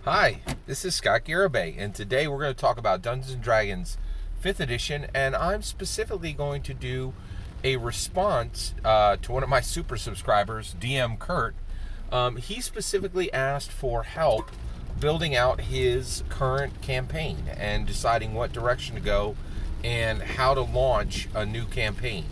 Hi, this is Scott Garibay, and today we're going to talk about Dungeons & Dragons 5th edition, and I'm specifically going to do a response to one of my super subscribers, DM Curt. He specifically asked for help building out his current campaign and deciding what direction to go and how to launch a new campaign.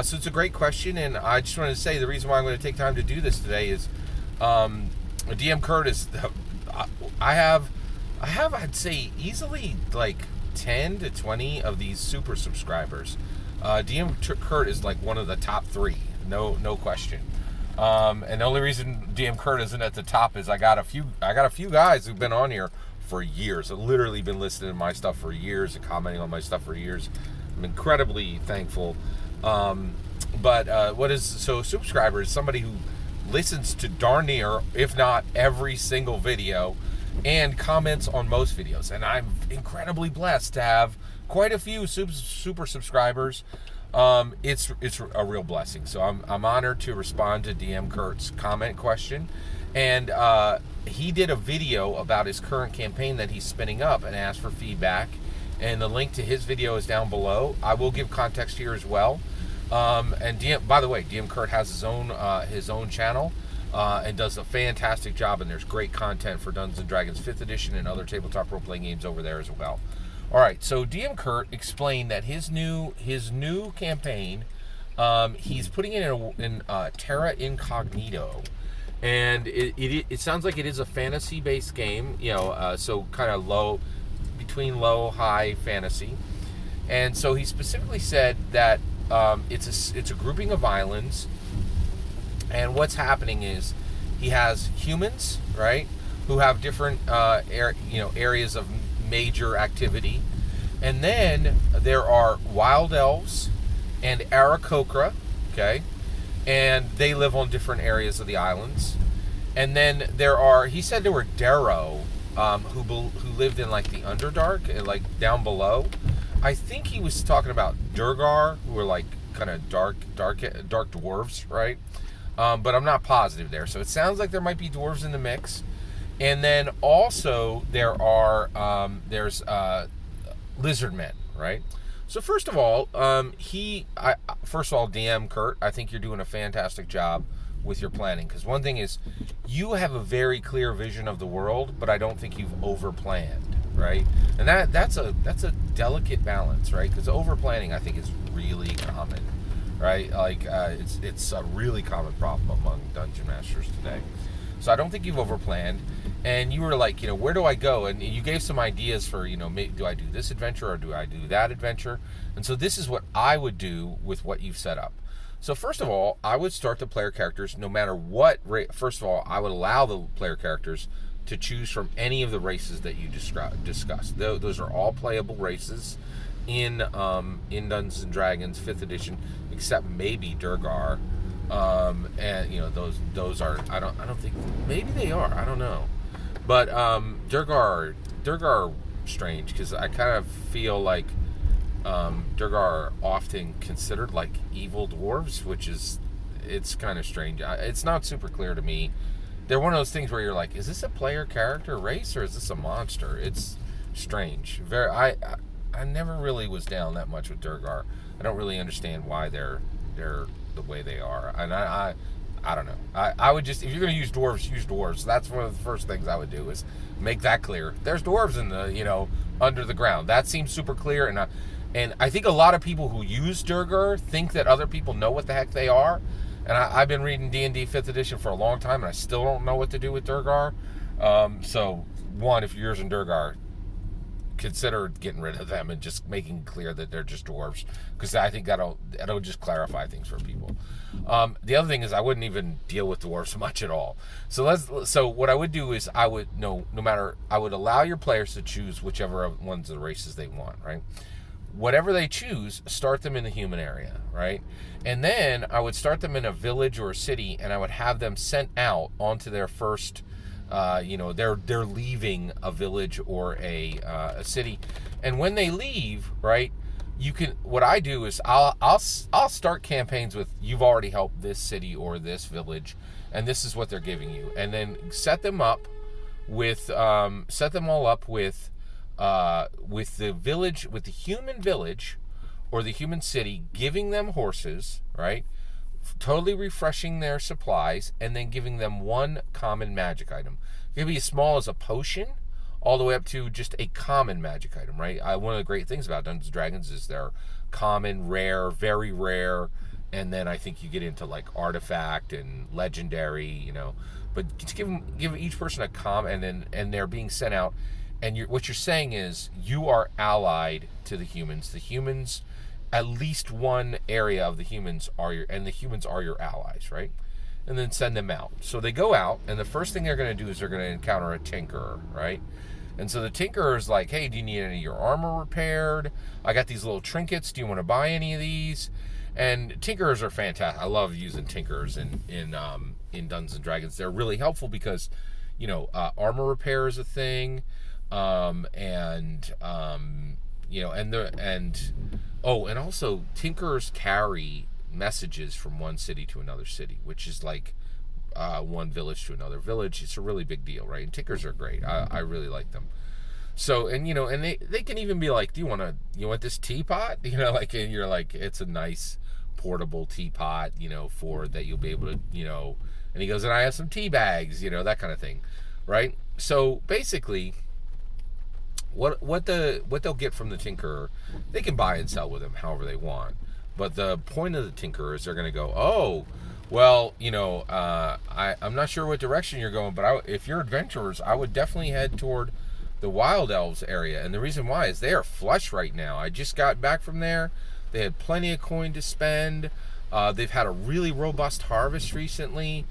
So it's a great question, and I just wanted to say the reason why I'm going to take time to do this today is DM Curt is... I have I'd say easily like 10 to 20 of these super subscribers. DM Curt is like one of the top 3, no question. And the only reason DM Curt isn't at the top is I got a few guys who've been on here for years. I've literally been listening to my stuff for years and commenting on my stuff for years. I'm incredibly thankful. But what is so subscriber is somebody who listens to darn near, if not every single video, and comments on most videos. And I'm incredibly blessed to have quite a few super subscribers. It's a real blessing. So I'm honored to respond to DM Curt's comment question. And he did a video about his current campaign that he's spinning up and asked for feedback. And the link to his video is down below. I will give context here as well. And by the way, DM Curt has his own channel and does a fantastic job, and there's great content for Dungeons & Dragons 5th edition and other tabletop role-playing games over there as well. All right, so DM Curt explained that his new campaign, he's putting it in Terra Incognito, and it sounds like it is a fantasy-based game, so kind of between low-high fantasy. And so he specifically said that it's a grouping of islands, and what's happening is he has humans, right, who have different areas of major activity, and then there are wild elves and Aarakocra, okay, and they live on different areas of the islands. And then he said there were Darrow, who lived in like the Underdark, like down below. I think he was talking about Durgar, who are like kind of dark dwarves, right? But I'm not positive there. So it sounds like there might be dwarves in the mix. And then also there's lizard men, right? So first of all, DM Curt, I think you're doing a fantastic job with your planning, because one thing is you have a very clear vision of the world, but I don't think you've overplanned, right? And that's a delicate balance, right? Because over planning, I think, is really common, right? Like it's a really common problem among dungeon masters today. So I don't think you've overplanned. And you were like, where do I go? And you gave some ideas for, do I do this adventure or do I do that adventure? And so this is what I would do with what you've set up. So first of all, I would start the player characters no matter what. First of all, I would allow the player characters to choose from any of the races that you discussed. Those are all playable races in Dungeons & Dragons 5th edition, except maybe Durgar. And those are I don't think, maybe they are, I don't know. But Durgar are strange, because I kind of feel like Durgar are often considered like evil dwarves, it's kind of strange. It's not super clear to me. They're one of those things where you're like, is this a player character race or is this a monster? It's strange. I never really was down that much with Durgar. I don't really understand why they're the way they are, and I don't know. I would just, if you're going to use dwarves. That's one of the first things I would do, is make that clear. There's dwarves in the under the ground. That seems super clear, and I think a lot of people who use Durgar think that other people know what the heck they are. And I've been reading D&D 5th edition for a long time, and I still don't know what to do with Durgar. So, one, if you're using Durgar, consider getting rid of them and just making clear that they're just dwarves, because I think that'll just clarify things for people. The other thing is, I wouldn't even deal with dwarves much at all. So what I would do is I would allow your players to choose whichever ones of the races they want, right? Whatever they choose, start them in the human area, right? And then I would start them in a village or a city, and I would have them sent out onto their first, they're leaving a village or a city. And when they leave, right, what I do is I'll start campaigns with, you've already helped this city or this village, and this is what they're giving you. And then set them up with set them all up with the village, with the human village or the human city, giving them horses, right? Totally refreshing their supplies, and then giving them one common magic item. It can be as small as a potion, all the way up to just a common magic item, right? One of the great things about Dungeons and Dragons is they're common, rare, very rare, and then I think you get into like artifact and legendary, But to give each person a common, and they're being sent out, and what you're saying is you are allied to the humans. The humans, at least one area of the humans the humans are your allies, right? And then send them out. So they go out, and the first thing they're going to do is they're going to encounter a tinkerer, right? And so the tinkerer is like, hey, do you need any of your armor repaired? I got these little trinkets. Do you want to buy any of these? And tinkerers are fantastic. I love using tinkerers in Dungeons and Dragons. They're really helpful because, armor repair is a thing, and also tinkerers carry messages from one city to another city, which is like one village to another village. It's a really big deal, right? And tinkers are great. I really like them. So, and they can even be like, do you want this teapot? And you're like, it's a nice portable teapot, for that you'll be able to, and he goes, and I have some tea bags, that kind of thing, right? So basically, what they'll get from the tinkerer, they can buy and sell with him however they want. But the point of the tinkerer is they're going to go, oh, well, I'm not sure what direction you're going, but if you're adventurers, I would definitely head toward the Wild Elves area. And the reason why is they are flush right now. I just got back from there. They had plenty of coin to spend. They've had a really robust harvest recently.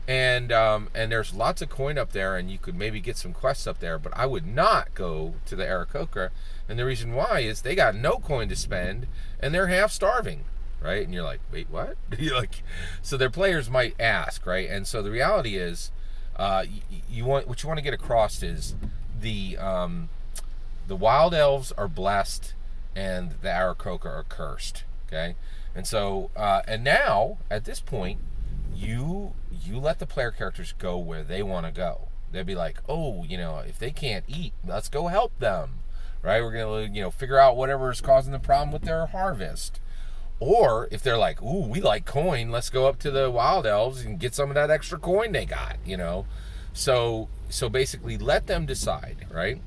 And there's lots of coin up there, and you could maybe get some quests up there. But I would not go to the Aarakocra. And the reason why is they got no coin to spend, and they're half starving, right? And you're like, wait, what? So their players might ask, right? And so the reality is, what you want to get across is the Wild Elves are blessed, and the Aarakocra are cursed. Okay, and so and now at this point, you let the player characters go where they want to go. They'll be like, oh, if they can't eat, let's go help them. Right, we're gonna figure out whatever is causing the problem with their harvest. Or if they're like, ooh, we like coin, let's go up to the Wild Elves and get some of that extra coin they got. So basically, let them decide. Right,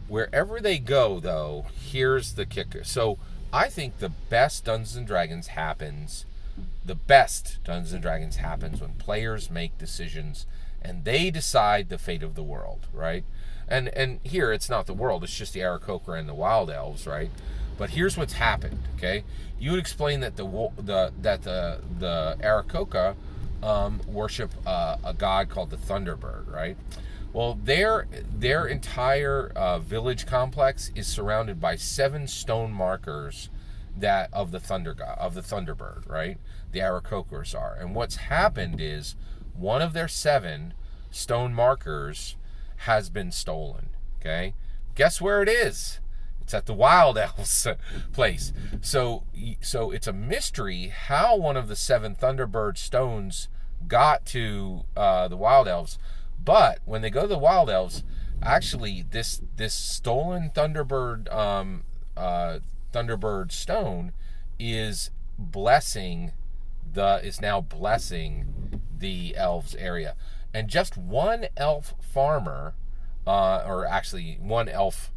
wherever they go, though, here's the kicker. So I think the best Dungeons and Dragons happens when players make decisions and they decide the fate of the world. Right. And here it's not the world; it's just the Aarakocra and the Wild Elves, right? But here's what's happened. Okay, you would explain that the Aarakocra worship a god called the Thunderbird, right? Well, their entire village complex is surrounded by 7 stone markers of the thunder god, of the Thunderbird, right? The Aarakocras are, and what's happened is one of their 7 stone markers has been stolen. Okay, guess where it is? It's at the Wild Elves place. So it's a mystery how one of the 7 Thunderbird stones got to the Wild Elves. But when they go to the Wild Elves, actually this stolen Thunderbird stone is now blessing the elves area. And just one elf farmer, or actually one elf,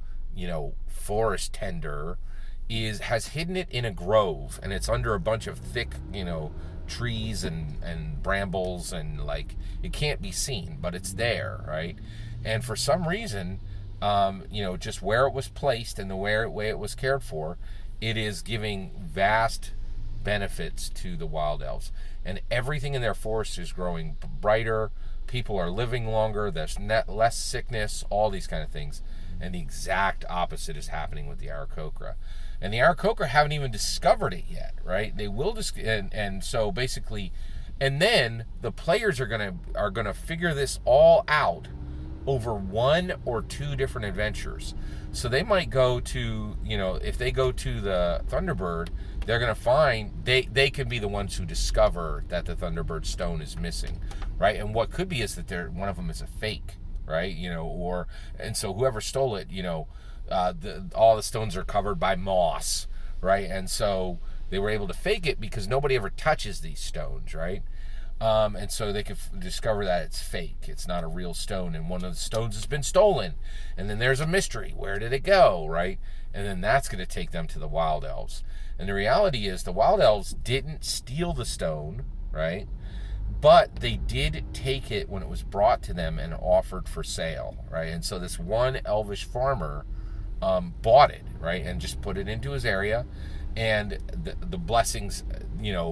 forest tender, has hidden it in a grove, and it's under a bunch of thick, trees and brambles, and it can't be seen, but it's there, right? And for some reason, just where it was placed and the way it was cared for, it is giving vast benefits to the Wild Elves, and everything in their forest is growing brighter. People are living longer. There's less sickness. All these kind of things, and the exact opposite is happening with the Aarakocra. And the Aarakocra haven't even discovered it yet, right? They will and so basically, and then the players are gonna figure this all out over 1 or 2 different adventures. So they might go to, if they go to the Thunderbird, they're going to find, they can be the ones who discover that the Thunderbird stone is missing, right? And what could be is that one of them is a fake, right? And so whoever stole it, all the stones are covered by moss, right? And so they were able to fake it because nobody ever touches these stones, right? And so they could discover that it's fake. It's not a real stone, and one of the stones has been stolen. And then there's a mystery. Where did it go, right? And then that's going to take them to the Wild Elves. And the reality is the Wild Elves didn't steal the stone, right? But they did take it when it was brought to them and offered for sale, right? And so this one elvish farmer bought it, right, and just put it into his area. And the blessings,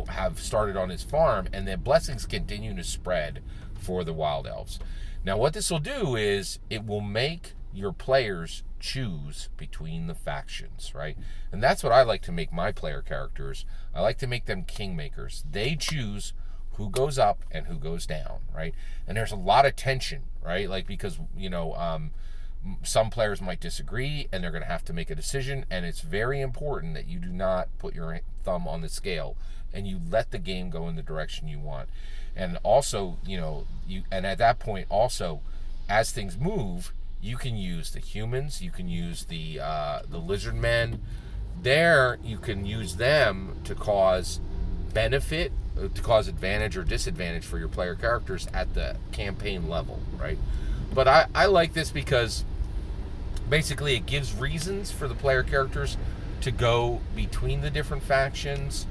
have started on his farm, and the blessings continue to spread for the Wild Elves. Now, what this will do is it will make your players choose between the factions, right? And that's what I like to make my player characters. I like to make them kingmakers. They choose who goes up and who goes down, right? And there's a lot of tension, right? Like, because, some players might disagree and they're going to have to make a decision, and it's very important that you do not put your thumb on the scale and you let the game go in the direction you want. And also, and at that point also, as things move, you can use the humans, you can use the lizard men. There, you can use them to cause benefit, to cause advantage or disadvantage for your player characters at the campaign level, right? But I like this because basically it gives reasons for the player characters to go between the different factions.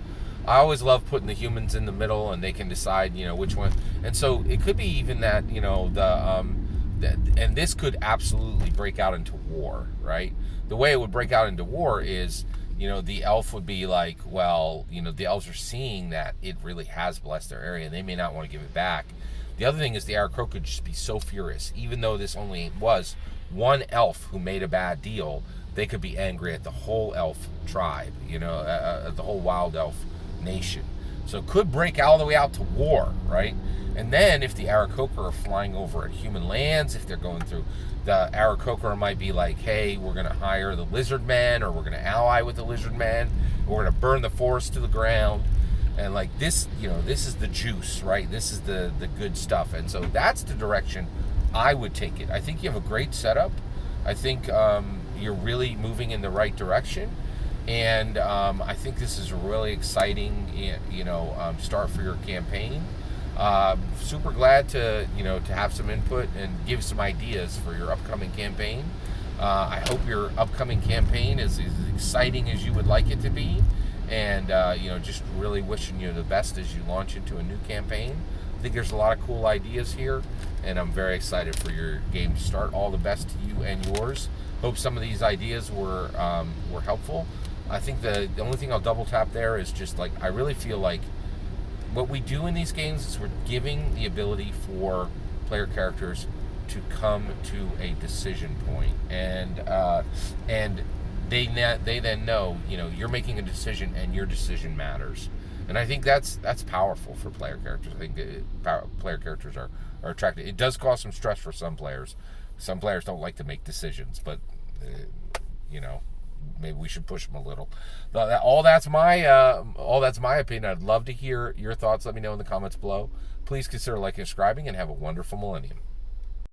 I always love putting the humans in the middle, and they can decide, which one. And so it could be even that, and this could absolutely break out into war, right? The way it would break out into war is, the elf would be like, well, the elves are seeing that it really has blessed their area, and they may not want to give it back. The other thing is the Aarakocra could just be so furious. Even though this only was one elf who made a bad deal, they could be angry at the whole elf tribe, at the whole wild elf nation. So it could break all the way out to war, right? And then if the Aarakocra are flying over human lands, if they're going through, the Aarakocra might be like, hey, we're going to hire the lizard men, or we're going to ally with the lizard men, we're going to burn the forest to the ground. And like this, this is the juice, right? This is the good stuff. And so that's the direction I would take it. I think you have a great setup. I think you're really moving in the right direction. And I think this is a really exciting, start for your campaign. Super glad to have some input and give some ideas for your upcoming campaign. I hope your upcoming campaign is as exciting as you would like it to be. And, just really wishing you the best as you launch into a new campaign. I think there's a lot of cool ideas here, and I'm very excited for your game to start. All the best to you and yours. Hope some of these ideas were helpful. I think the only thing I'll double tap there is just like, I really feel like what we do in these games is we're giving the ability for player characters to come to a decision point, and they then know, you're making a decision and your decision matters. And I think that's powerful for player characters. I think player characters are attracted. It does cause some stress for some players. Some players don't like to make decisions, but maybe we should push them a little. All that's my opinion. I'd love to hear your thoughts. Let me know in the comments below. Please consider liking and subscribing, and have a wonderful millennium.